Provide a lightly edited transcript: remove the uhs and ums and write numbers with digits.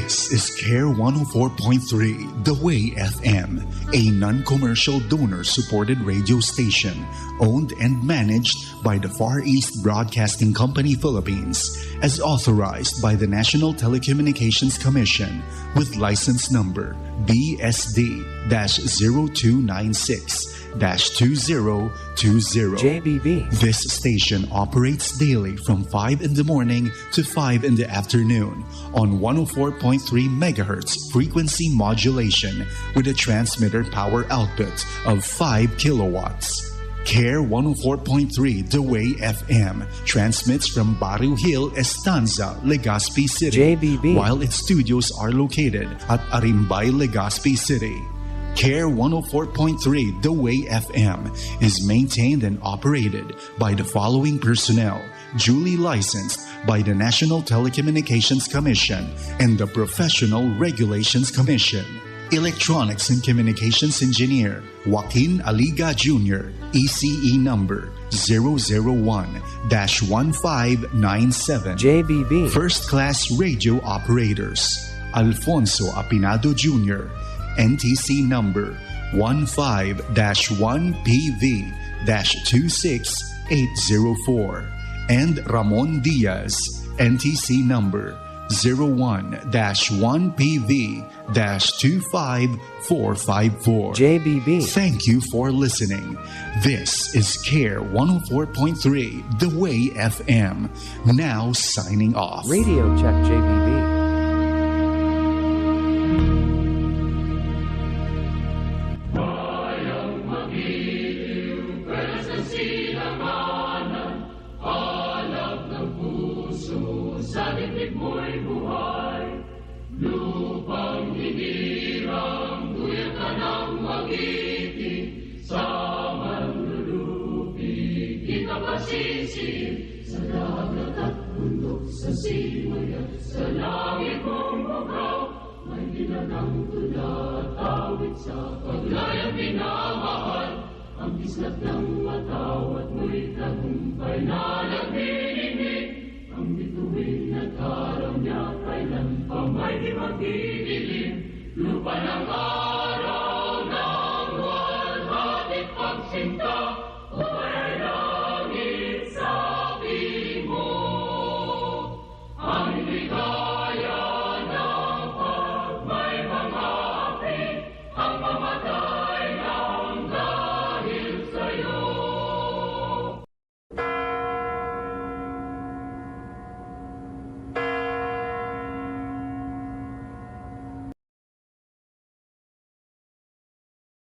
This is Care 104.3 DWAY FM, a non-commercial donor-supported radio station owned and managed by the Far East Broadcasting Company Philippines as authorized by the National Telecommunications Commission with license number BSD-0296-2020. JBB. This station operates daily from 5 in the morning to 5 in the afternoon on 104.3 megahertz frequency modulation with a transmitter power output of 5 kilowatts. Care 104.3 DWAY FM transmits from Barrio Hill, Estanza, Legazpi City, JBB. while its studios are located at Albay, Legazpi City. Care 104.3 DWAY FM is maintained and operated by the following personnel, duly licensed by the National Telecommunications Commission and the Professional Regulations Commission. Electronics and Communications Engineer Joaquin Aliga Jr., ECE number 001-1597. JBB. First Class Radio Operators Alfonso Apinado Jr., NTC number 15-1PV-26804, and Ramon Diaz, NTC number 01-1PV-25454. JBB. Thank you for listening. This is Care 104.3 DWAY FM. Now signing off. Radio check, JBB. Sa dagat at bundok, sa simoy at sa langit mong bugaw, may nilagang tula at awit sa paglayang minamahal. Ang kislap ng mataw at mo'y tagumpay na